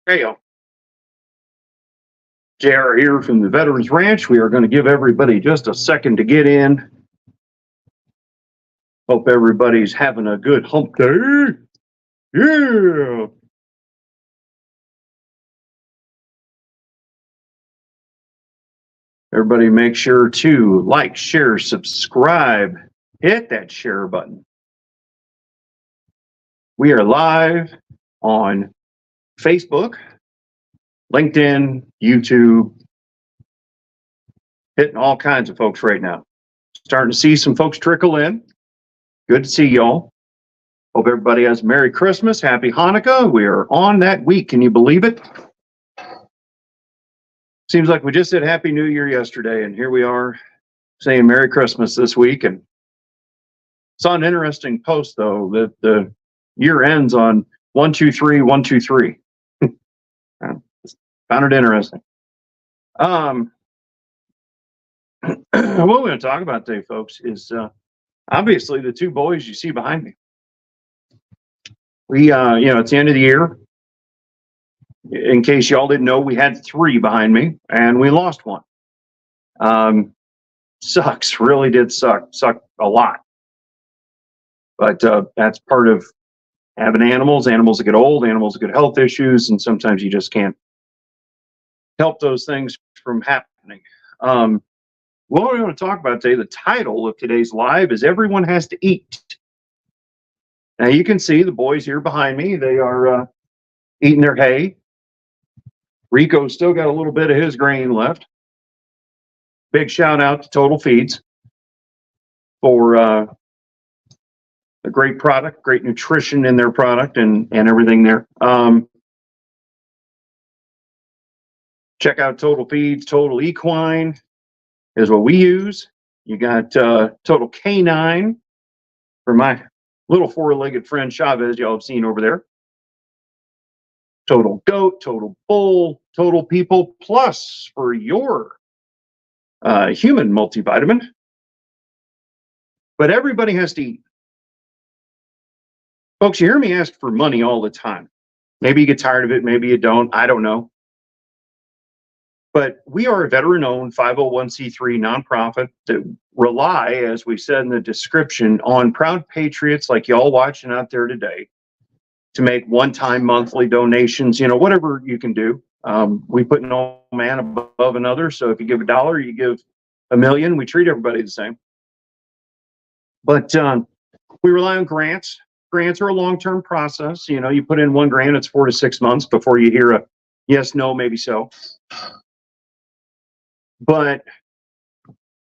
Hey, y'all. JR here from the Veterans Ranch. We are going to give everybody just a second to get in. Hope everybody's having a good hump day. Yeah. Everybody make sure to like, share, subscribe, hit that share button. We are live on Facebook, LinkedIn, YouTube, hitting all kinds of folks right now. Starting to see some folks trickle in. Good to see y'all. Hope everybody has a Merry Christmas, Happy Hanukkah. We are on that week. Can you believe it? Seems like we just said Happy New Year yesterday, and here we are saying Merry Christmas this week. And saw an interesting post, though, that the year ends on 123 123. Found it interesting. What we're going to talk about today, folks, is obviously the two boys you see behind me. We, it's the end of the year. In case y'all didn't know, we had three behind me, and we lost one. Sucks, really did suck a lot. But that's part of having animals that get old, animals that get health issues, and sometimes you just can't help those things from happening. What we're going to talk about today, the title of today's live is Everyone Has to Eat. Now you can see the boys here behind me, they are eating their hay. Rico's still got a little bit of his grain left. Big shout out to Total Feeds for a great product, great nutrition in their product and everything there. Check out Total Feeds. Total Equine is what we use. You got Total Canine for my little four-legged friend Chavez, y'all have seen over there. Total Goat, Total Bull, Total People Plus for your human multivitamin. But everybody has to eat. Folks, you hear me ask for money all the time. Maybe you get tired of it, maybe you don't, I don't know. But we are a veteran-owned 501c3 nonprofit that rely, as we said in the description, on proud patriots like y'all watching out there today to make one-time monthly donations, whatever you can do. We put no man above another, so if you give $1, you give $1 million. We treat everybody the same. But we rely on grants. Grants are a long-term process. You put in one grant, it's 4 to 6 months before you hear a yes, no, maybe so. But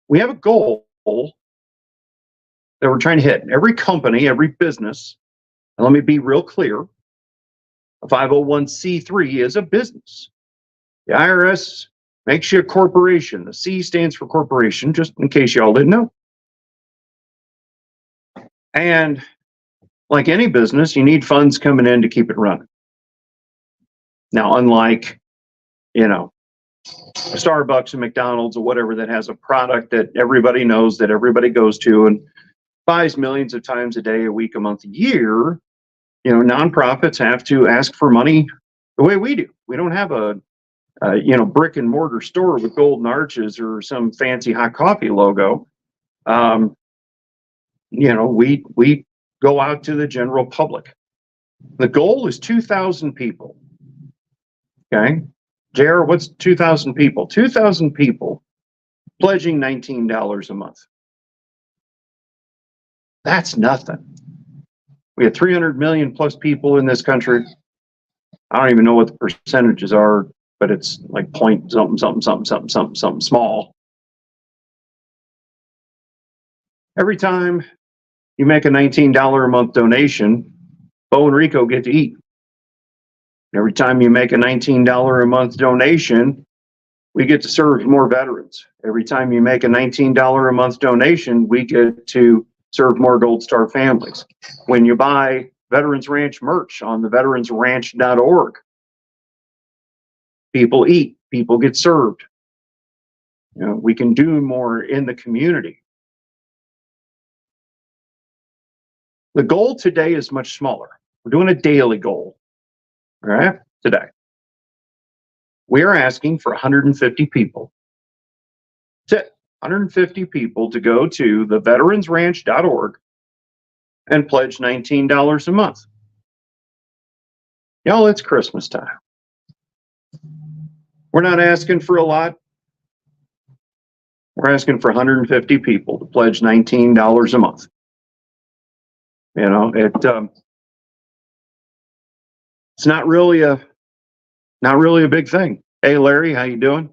we have a goal that we're trying to hit. Every company, every business, and let me be real clear, a 501c3 is a business. The IRS makes you a corporation. The C stands for corporation, just in case y'all didn't know. And like any business, you need funds coming in to keep it running. Now, unlike, a Starbucks and McDonald's or whatever that has a product that everybody knows, that everybody goes to and buys millions of times a day, a week, a month, a year, nonprofits have to ask for money the way we do. We don't have a brick and mortar store with golden arches or some fancy hot coffee logo. We go out to the general public. The goal is 2,000 people. Okay. JR, what's 2,000 people? 2,000 people pledging $19 a month. That's nothing. We have 300 million plus people in this country. I don't even know what the percentages are, but it's like point something small. Every time you make a $19 a month donation, Bo and Rico get to eat. Every time you make a $19 a month donation, we get to serve more veterans. Every time you make a $19 a month donation, we get to serve more Gold Star families. When you buy Veterans Ranch merch on the veteransranch.org, people eat, people get served. We can do more in the community. The goal today is much smaller. We're doing a daily goal, all right, today. We are asking for 150 people. 150 people to go to theveteransranch.org and pledge $19 a month. Y'all, it's Christmas time. We're not asking for a lot. We're asking for 150 people to pledge $19 a month. You know, it's not really a big thing. Hey, Larry, how you doing?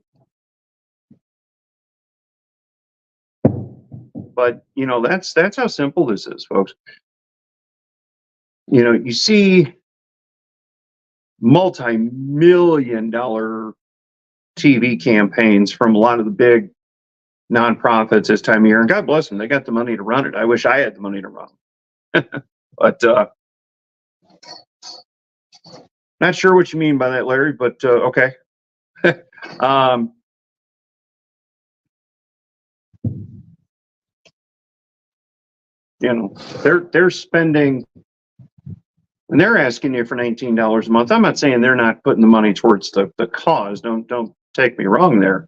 But you know, that's how simple this is, folks. You know, you see multi-million-dollar TV campaigns from a lot of the big nonprofits this time of year, and God bless them, they got the money to run it. I wish I had the money to run them. But not sure what you mean by that, Larry, but okay. You know, they're spending, and they're asking you for $19 a month. I'm not saying they're not putting the money towards the cause. Don't take me wrong there,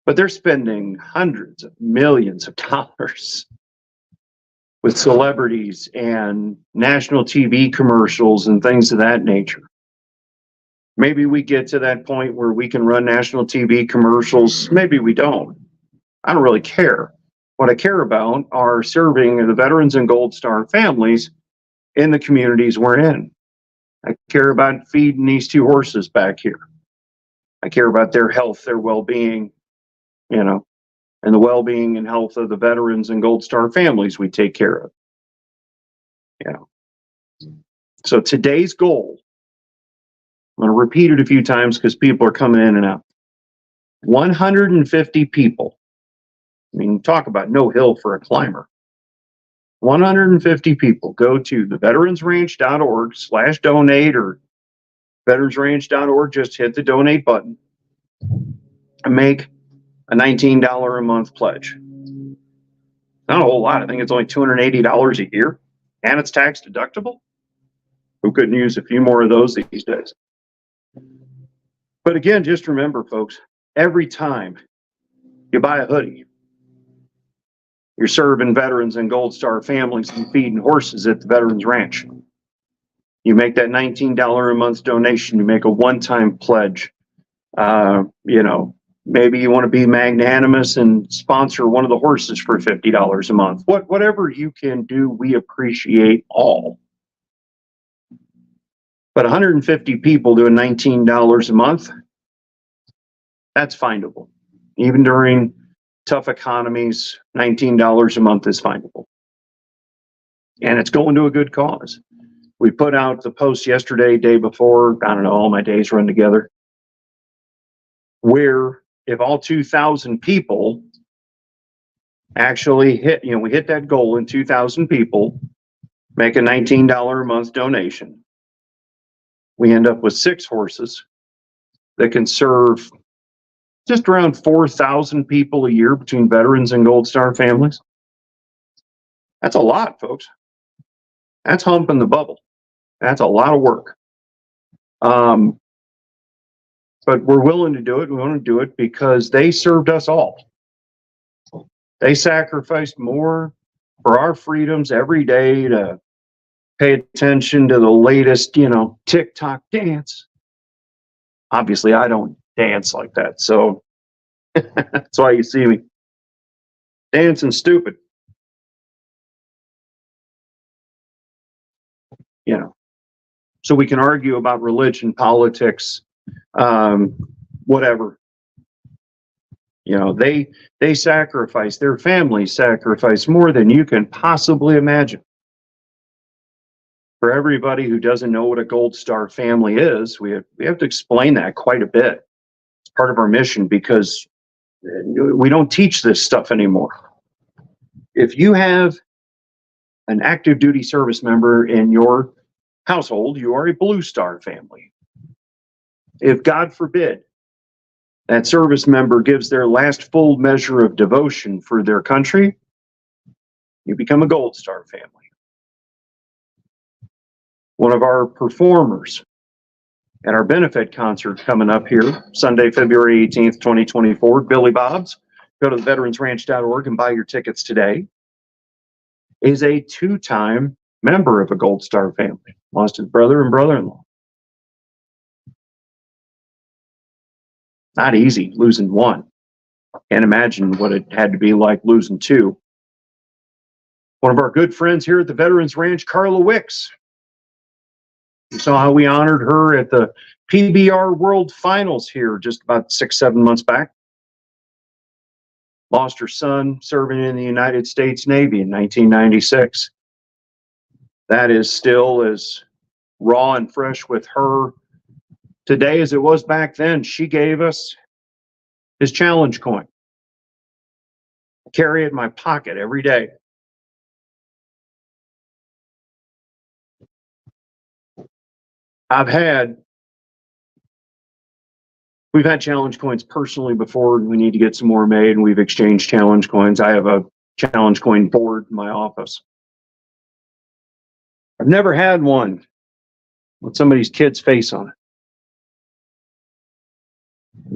but they're spending hundreds of millions of dollars with celebrities and national TV commercials and things of that nature. Maybe we get to that point where we can run national TV commercials. Maybe we don't. I don't really care. What I care about are serving the veterans and Gold Star families in the communities we're in. I care about feeding these two horses back here. I care about their health, their well-being, you know, and the well-being and health of the veterans and Gold Star families we take care of. You know. So today's goal, I'm going to repeat it a few times because people are coming in and out. 150 people. I mean, talk about no hill for a climber. 150 people go to theveteransranch.org/donate or veteransranch.org. Just hit the donate button and make a $19 a month pledge. Not a whole lot. I think it's only $280 a year, and it's tax deductible. Who couldn't use a few more of those these days? But again, just remember, folks, every time you buy a hoodie, you're serving veterans and Gold Star families and feeding horses at the Veterans Ranch. You make that $19 a month donation, you make a one-time pledge. You know, maybe you want to be magnanimous and sponsor one of the horses for $50 a month. Whatever you can do, we appreciate all. But 150 people doing $19 a month, that's findable. Even during tough economies, $19 a month is findable. And it's going to a good cause. We put out the post yesterday, day before, I don't know, all my days run together, where if all 2,000 people actually hit, you know, we hit that goal in 2,000 people, make a $19 a month donation, we end up with 6 horses that can serve just around 4,000 people a year between veterans and Gold Star families. That's a lot, folks. That's humping the bubble. That's a lot of work. But we're willing to do it. We want to do it because they served us all. They sacrificed more for our freedoms every day to pay attention to the latest, you know, TikTok dance. Obviously, I don't dance like that, so that's why you see me dancing stupid. You know, so we can argue about religion, politics, whatever. You know, they sacrifice, their families sacrifice more than you can possibly imagine. For everybody who doesn't know what a Gold Star family is, we have to explain that quite a bit. It's part of our mission because we don't teach this stuff anymore. If you have an active duty service member in your household, you are a Blue Star family. If, God forbid, that service member gives their last full measure of devotion for their country, you become a Gold Star family. One of our performers at our benefit concert coming up here Sunday, February 18th, 2024, Billy Bob's. Go to theveteransranch.org and buy your tickets today. Is a two-time member of a Gold Star family. Lost his brother and brother-in-law. Not easy losing one. Can't imagine what it had to be like losing two. One of our good friends here at the Veterans Ranch, Carla Wicks. You saw how we honored her at the PBR World Finals here just about 6-7 months back. Lost her son serving in the United States Navy in 1996. That is still as raw and fresh with her today as it was back then. She gave us his challenge coin. I carry it in my pocket every day. We've had challenge coins personally before, and we need to get some more made, and we've exchanged challenge coins. I have a challenge coin board in my office. I've never had one with somebody's kid's face on it.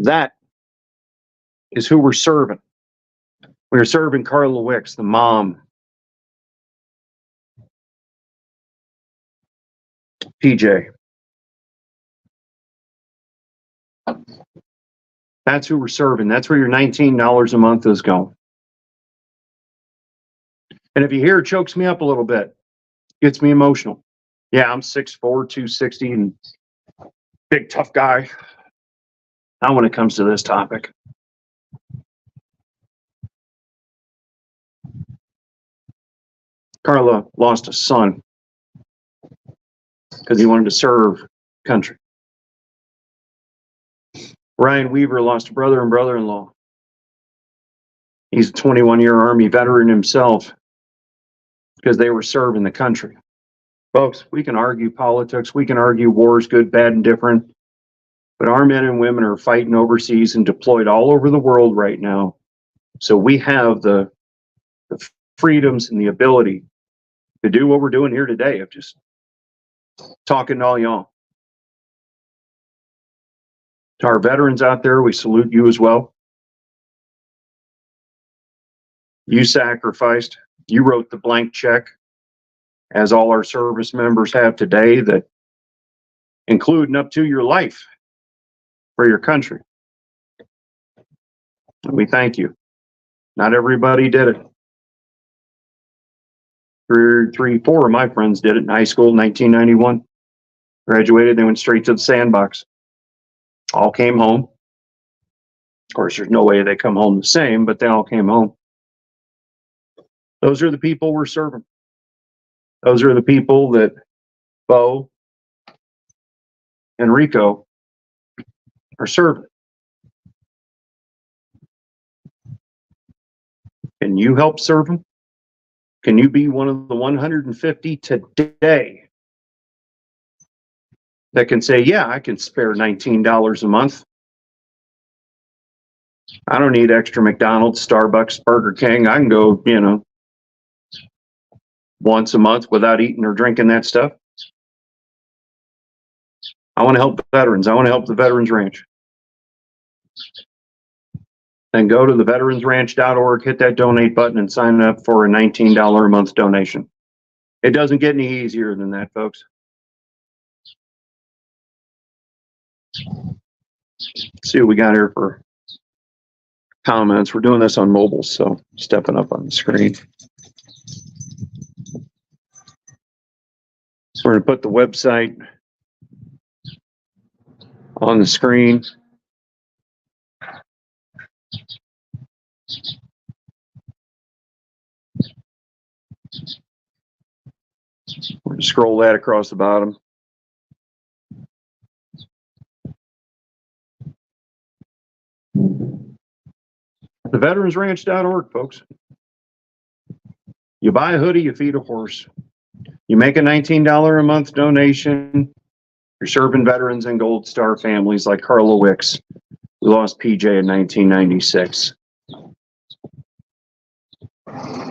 That is who we're serving. We're serving Carla Wicks, the mom. PJ. That's who we're serving. That's where your $19 a month is going. And if you hear it chokes me up a little bit, gets me emotional. Yeah, I'm 6'4", 260, and big tough guy. Not when it comes to this topic. Carla lost a son because he wanted to serve country. Ryan Weaver lost a brother and brother-in-law. He's a 21-year Army veteran himself because they were serving the country. Folks, we can argue politics. We can argue wars, good, bad, and different. But our men and women are fighting overseas and deployed all over the world right now. So we have the freedoms and the ability to do what we're doing here today of just talking to all y'all. To our veterans out there, we salute you as well. You sacrificed. You wrote the blank check, as all our service members have today, that including up to your life for your country. And we thank you. Not everybody did it. Four of my friends did it in high school in 1991. Graduated, they went straight to the sandbox. All came home. Of course, there's no way they come home the same, but they all came home. Those are the people we're serving. Those are the people that Bo and Rico are serving. Can you help serve them? Can you be one of the 150 today that can say, yeah, I can spare $19 a month. I don't need extra McDonald's, Starbucks, Burger King. I can go, once a month without eating or drinking that stuff. I want to help the veterans. I want to help the Veterans Ranch. Then go to theveteransranch.org, hit that donate button, and sign up for a $19 a month donation. It doesn't get any easier than that, folks. Let's see what we got here for comments. We're doing this on mobile, so stepping up on the screen. So we're going to put the website on the screen. We're going to scroll that across the bottom. Theveteransranch.org, folks. You buy a hoodie, you feed a horse. You make a $19 a month donation. You're serving veterans and Gold Star families like Carla Wicks. We lost PJ in 1996.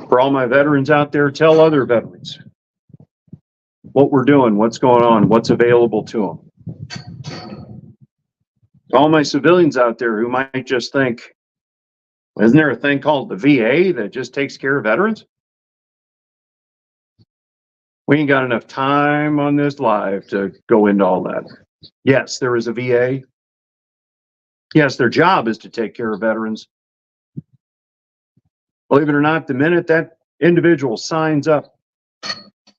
For all my veterans out there, tell other veterans what we're doing, what's going on, what's available to them. All my civilians out there who might just think, isn't there a thing called the VA that just takes care of veterans? We ain't got enough time on this live to go into all that. Yes, there is a VA. Yes, their job is to take care of veterans. Believe it or not, the minute that individual signs up,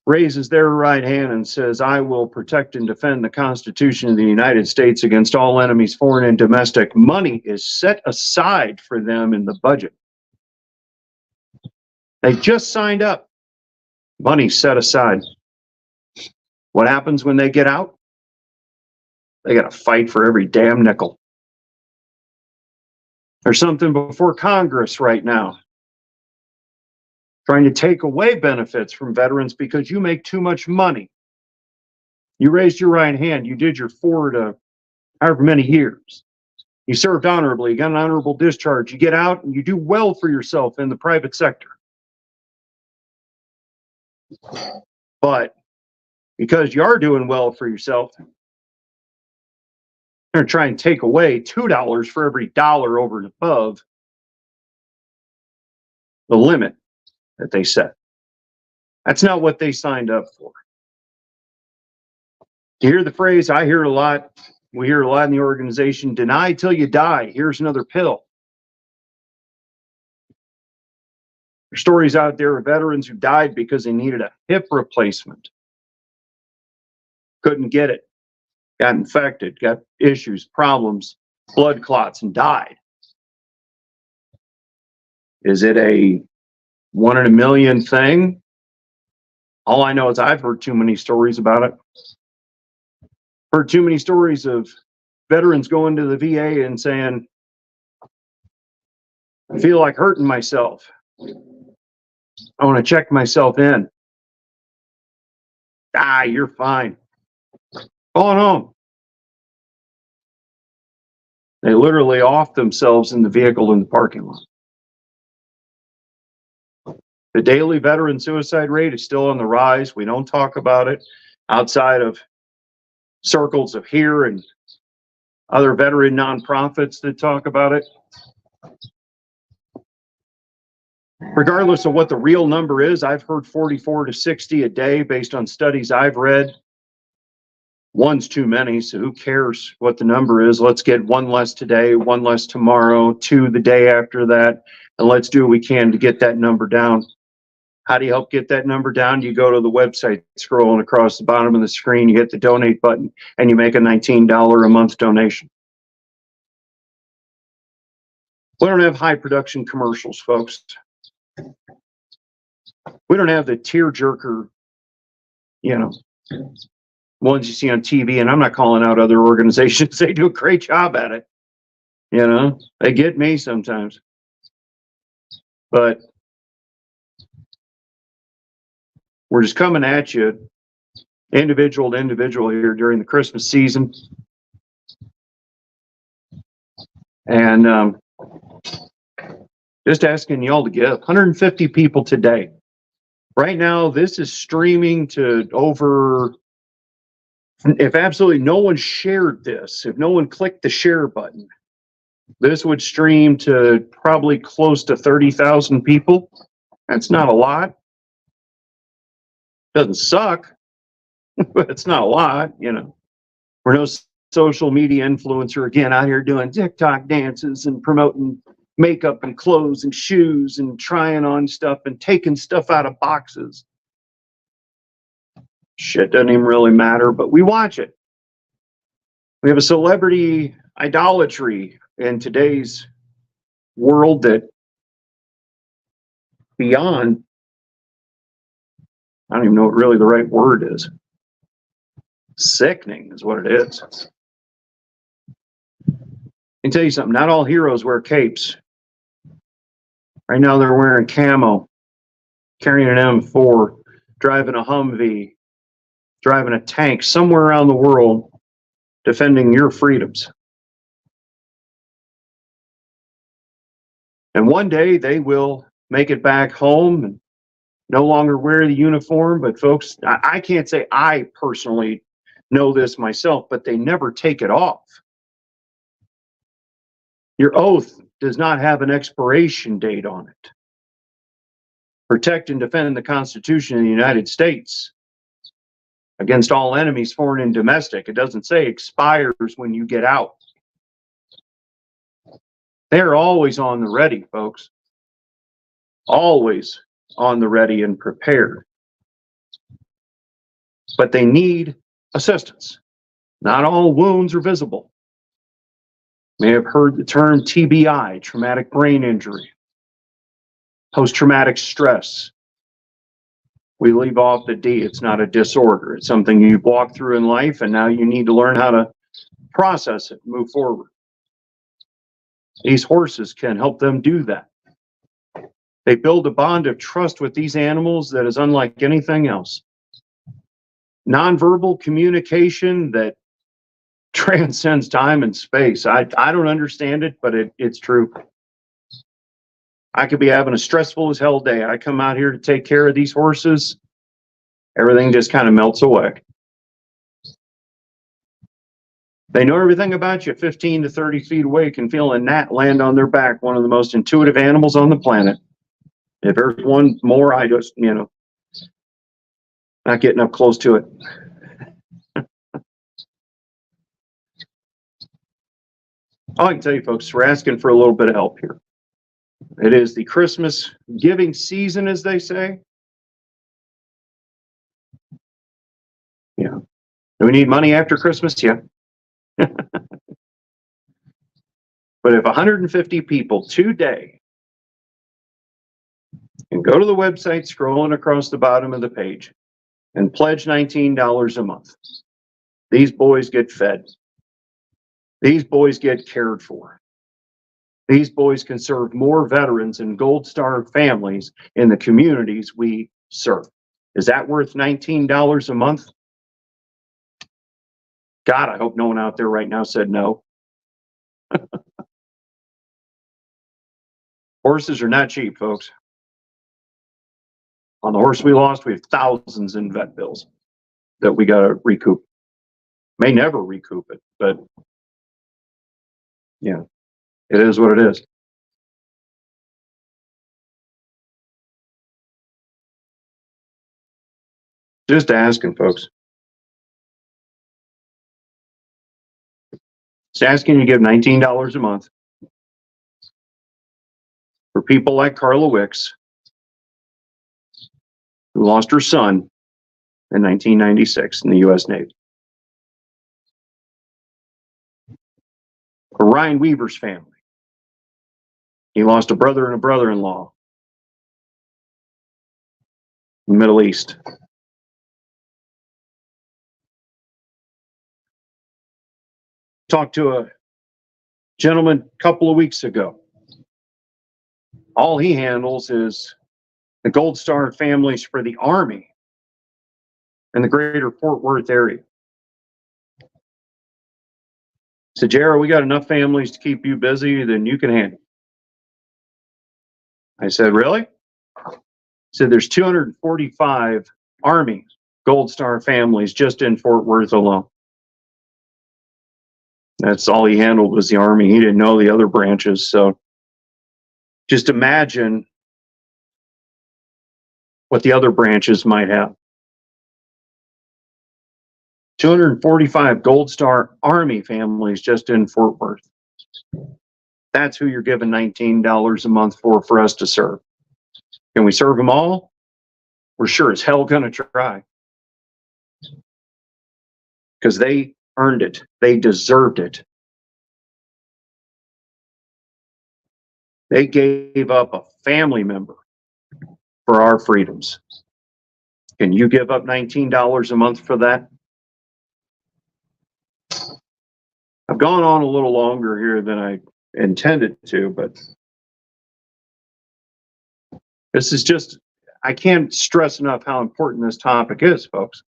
raises their right hand and says, I will protect and defend the Constitution of the United States against all enemies, foreign and domestic, money is set aside for them in the budget. They just signed up. Money set aside. What happens when they get out? They got to fight for every damn nickel. There's something before Congress right now trying to take away benefits from veterans because you make too much money. You raised your right hand. You did your 4 to however many years. You served honorably. You got an honorable discharge. You get out and you do well for yourself in the private sector. But because you are doing well for yourself, they're trying to take away $2 for every dollar over and above the limit that they set. That's not what they signed up for. You hear the phrase, I hear it a lot, we hear it a lot in the organization, deny till you die, here's another pill. There's stories out there of veterans who died because they needed a hip replacement. Couldn't get it. Got infected, got issues, problems, blood clots, and died. Is it a 1 in a million thing? All I know is I've heard too many stories about it. Heard too many stories of veterans going to the VA and saying, I feel like hurting myself. I want to check myself in. You're fine. Going home. They literally off themselves in the vehicle in the parking lot. The daily veteran suicide rate is still on the rise. We don't talk about it outside of circles of here and other veteran nonprofits that talk about it. Regardless of what the real number is, I've heard 44 to 60 a day based on studies I've read. One's too many, so who cares what the number is? Let's get 1 less today, 1 less tomorrow, 2 the day after that, and let's do what we can to get that number down. How do you help get that number down? You go to the website, scrolling across the bottom of the screen, you hit the donate button, and you make a $19 a month donation. We don't have high production commercials, folks. We don't have the tearjerker, ones you see on TV, and I'm not calling out other organizations. They do a great job at it. They get me sometimes. But we're just coming at you individual to individual here during the Christmas season. And just asking y'all to give. 150 people today. Right now, this is streaming to over, if absolutely no one shared this, if no one clicked the share button, this would stream to probably close to 30,000 people. That's not a lot. Doesn't suck, but it's not a lot, We're no social media influencer again out here doing TikTok dances and promoting makeup and clothes and shoes and trying on stuff and taking stuff out of boxes. Shit doesn't even really matter, but we watch it. We have a celebrity idolatry in today's world that beyond, I don't even know what really the right word is. Sickening is what it is. I can tell you something, not all heroes wear capes. Right now they're wearing camo, carrying an M4, driving a Humvee, driving a tank somewhere around the world, defending your freedoms. And one day they will make it back home and no longer wear the uniform. But folks, I can't say I personally know this myself, but they never take it off. Your oath does not have an expiration date on it. Protect and defend the Constitution of the United States against all enemies, foreign and domestic. It doesn't say expires when you get out. They're always on the ready, folks. Always on the ready and prepared. But they need assistance. Not all wounds are visible. You may have heard the term TBI, traumatic brain injury, post-traumatic stress. We leave off the D. It's not a disorder. It's something you've walked through in life, and now you need to learn how to process it, move forward. These horses can help them do that. They build a bond of trust with these animals that is unlike anything else. Nonverbal communication that transcends time and space. I don't understand it, but it's true. I could be having a stressful as hell day. I come out here to take care of these horses. Everything just kind of melts away. They know everything about you 15 to 30 feet away, can feel a gnat land on their back, one of the most intuitive animals on the planet. If there's one more, I just, not getting up close to it. All I can tell you, folks, we're asking for a little bit of help here. It is the Christmas giving season, as they say. Yeah. Do we need money after Christmas? Yeah. But if 150 people today can go to the website, scrolling across the bottom of the page, and pledge $19 a month, these boys get fed. These boys get cared for. These boys can serve more veterans and Gold Star families in the communities we serve. Is that worth $19 a month? God, I hope no one out there right now said no. Horses are not cheap, folks. On the horse we lost, we have thousands in vet bills that we got to recoup. May never recoup it, but yeah, it is what it is. Just asking, folks. Just asking you to give $19 a month for people like Carla Wicks, who lost her son in 1996 in the U.S. Navy. For Ryan Weaver's family. He lost a brother and a brother-in-law in the Middle East. Talked to a gentleman a couple of weeks ago. All he handles is the Gold Star families for the Army in the greater Fort Worth area. So, Jared, we got enough families to keep you busy, then you can handle. I said, really? He said, there's 245 Army Gold Star families just in Fort Worth alone. That's all he handled was the Army. He didn't know the other branches. So just imagine what the other branches might have. 245 Gold Star Army families just in Fort Worth. That's who you're giving $19 a month for us to serve. Can we serve them all? We're sure as hell going to try. Because they earned it. They deserved it. They gave up a family member for our freedoms. Can you give up $19 a month for that? I've gone on a little longer here than I intended to, but this is just, I can't stress enough how important this topic is, folks.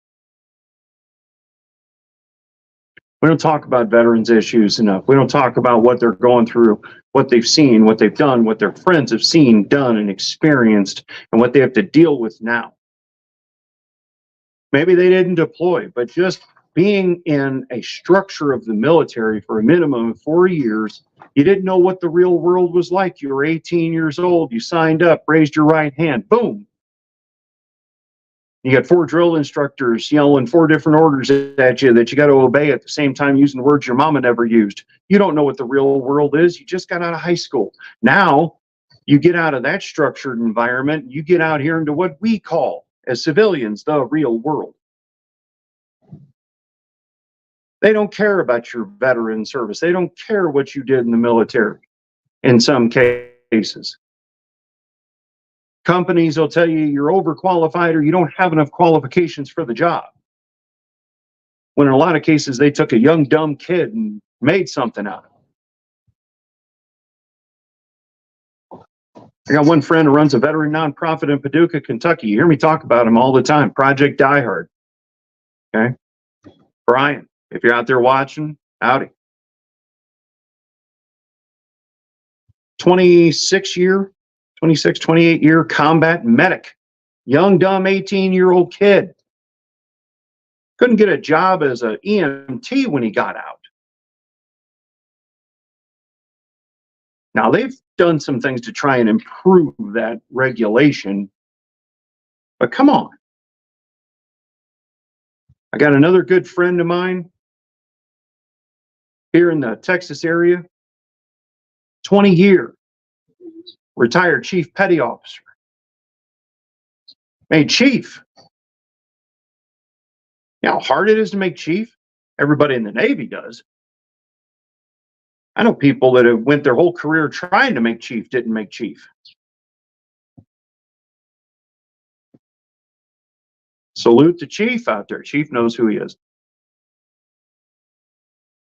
We don't talk about veterans issues enough. We don't talk about what they're going through, what they've seen, what they've done, what their friends have seen, done, and experienced, and what they have to deal with now. Maybe they didn't deploy, but just being in a structure of the military for a minimum of 4 years, you didn't know what the real world was like. You were 18 years old, you signed up, raised your right hand, boom. You got 4 drill instructors yelling 4 different orders at you that you got to obey at the same time, using words your mama never used. You don't know what the real world is. You just got out of high school. Now, you get out of that structured environment, you get out here into what we call, as civilians, the real world. They don't care about your veteran service. They don't care what you did in the military in some cases. Companies will tell you you're overqualified or you don't have enough qualifications for the job. When in a lot of cases, they took a young, dumb kid and made something out of it. I got one friend who runs a veteran nonprofit in Paducah, Kentucky. You hear me talk about him all the time, Project Die Hard. Okay? Brian, if you're out there watching, howdy. 26, 28 year combat medic. Young, dumb, 18-year-old kid. Couldn't get a job as an EMT when he got out. Now, they've done some things to try and improve that regulation, but come on. I got another good friend of mine here in the Texas area, 20-year retired chief petty officer. Made chief. You know how hard it is to make chief? Everybody in the Navy does. I know people that have went their whole career trying to make chief, didn't make chief. Salute the chief out there. Chief knows who he is.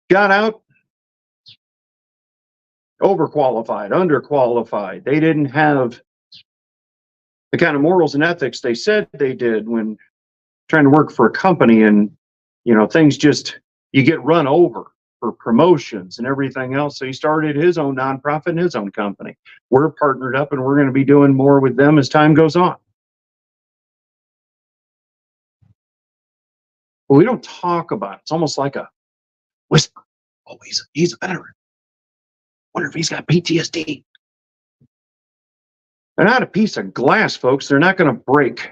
Got out, overqualified, underqualified. They didn't have the kind of morals and ethics they said they did when trying to work for a company, and things just, you get run over for promotions and everything else. So he started his own nonprofit and his own company. We're partnered up and we're going to be doing more with them as time goes on. But we don't talk about it. It's almost like a whisper. Oh, he's a veteran. Wonder if he's got PTSD. They're not a piece of glass, folks. They're not going to break.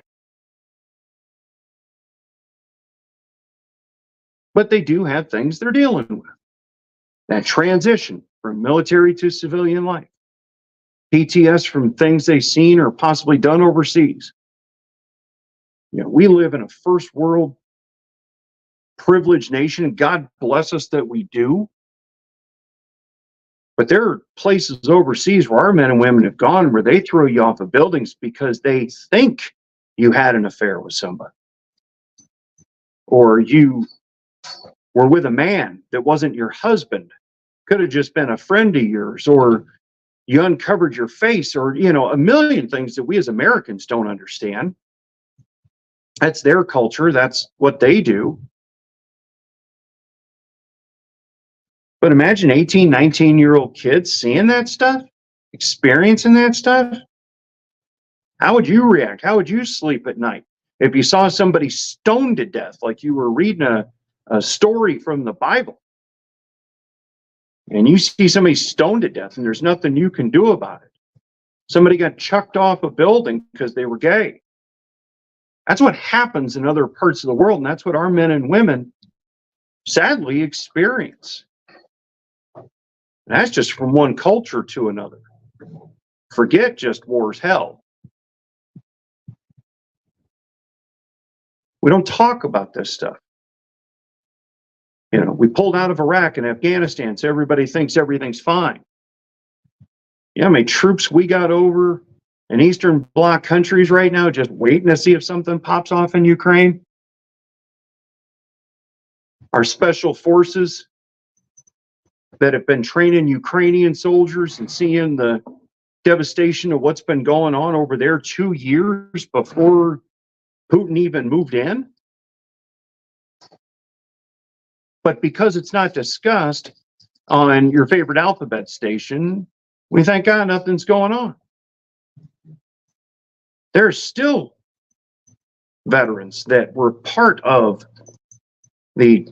But they do have things they're dealing with. That transition from military to civilian life. PTS from things they've seen or possibly done overseas. We live in a first world privileged nation. God bless us that we do. But there are places overseas where our men and women have gone where they throw you off of buildings because they think you had an affair with somebody. Or you were with a man that wasn't your husband. Could have just been a friend of yours, or you uncovered your face, or, a million things that we as Americans don't understand. That's their culture. That's what they do. But imagine 18, 19-year-old kids seeing that stuff, experiencing that stuff. How would you react? How would you sleep at night if you saw somebody stoned to death, like you were reading a story from the Bible, and you see somebody stoned to death and there's nothing you can do about it? Somebody got chucked off a building because they were gay. That's what happens in other parts of the world, and that's what our men and women sadly experience. And that's just from one culture to another. Forget just war's hell. We don't talk about this stuff. We pulled out of Iraq and Afghanistan, so everybody thinks everything's fine. How many troops we got over in Eastern Bloc countries right now, just waiting to see if something pops off in Ukraine? Our special forces that have been training Ukrainian soldiers and seeing the devastation of what's been going on over there 2 years before Putin even moved in. But because it's not discussed on your favorite alphabet station, we thank God nothing's going on. There's still veterans that were part of the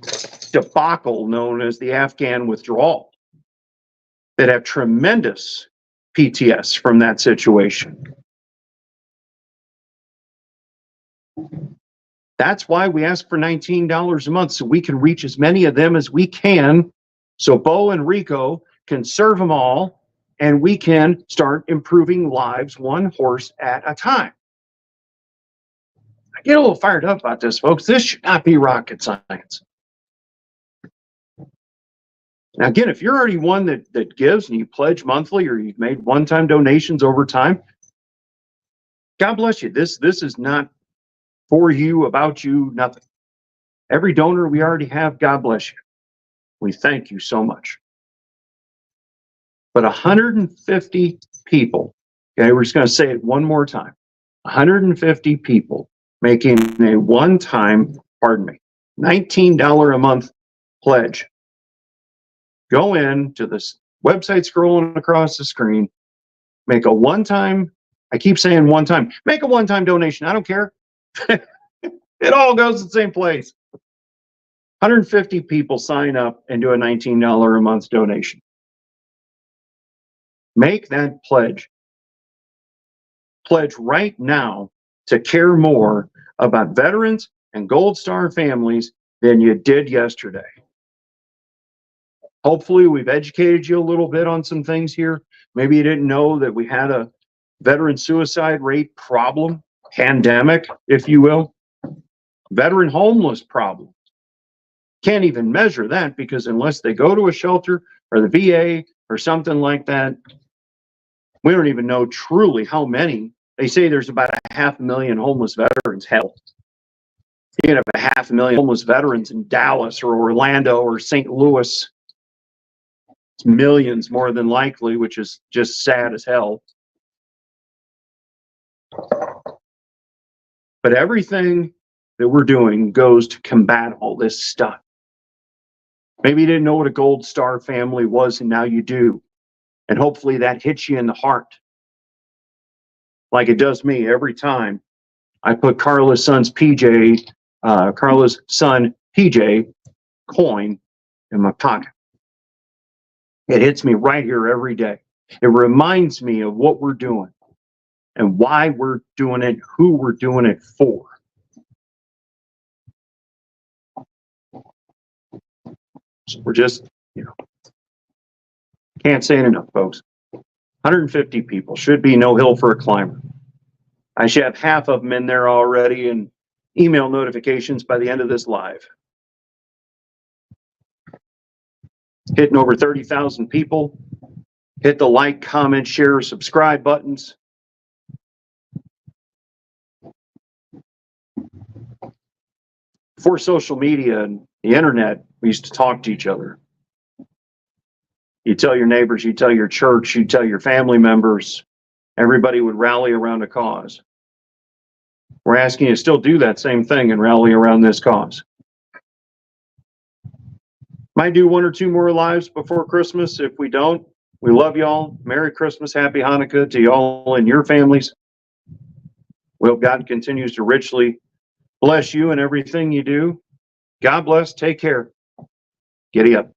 debacle known as the Afghan withdrawal, that have tremendous PTS from that situation. That's why we ask for $19 a month, so we can reach as many of them as we can, so Bo and Rico can serve them all, and we can start improving lives one horse at a time. I get a little fired up about this, folks. This should not be rocket science. Now, again, if you're already one that gives and you pledge monthly, or you've made one-time donations over time, God bless you. This is not for you, about you, nothing. Every donor we already have, God bless you. We thank you so much. But 150 people, okay, we're just going to say it one more time. 150 people making a one-time, $19 a month pledge. Go in to this website scrolling across the screen, make a one-time, I keep saying one-time, make a one-time donation. I don't care. It all goes to the same place. 150 people sign up and do a $19 a month donation. Make that pledge. Pledge right now to care more about veterans and Gold Star families than you did yesterday. Hopefully, we've educated you a little bit on some things here. Maybe you didn't know that we had a veteran suicide rate problem, pandemic, if you will. Veteran homeless problem. Can't even measure that, because unless they go to a shelter or the VA or something like that, we don't even know truly how many. They say there's about 500,000 homeless veterans. Hell, you can have 500,000 homeless veterans in Dallas or Orlando or St. Louis. It's millions more than likely, which is just sad as hell. But everything that we're doing goes to combat all this stuff. Maybe you didn't know what a Gold Star family was, and now you do. And hopefully that hits you in the heart, like it does me every time I put Carla's son PJ coin in my pocket. It hits me right here every day. It reminds me of what we're doing and why we're doing it, who we're doing it for. So we're just, can't say it enough, folks. 150 people should be no hill for a climber. I should have half of them in there already and email notifications by the end of this live. Hitting over 30,000 people. Hit the like, comment, share, subscribe buttons. Before social media and the internet, we used to talk to each other. You tell your neighbors, you tell your church, you tell your family members. Everybody would rally around a cause. We're asking you to still do that same thing and rally around this cause. Might do one or two more lives before Christmas. If we don't, we love y'all. Merry Christmas, Happy Hanukkah to y'all and your families. We hope God continues to richly bless you in everything you do. God bless. Take care. Giddy up.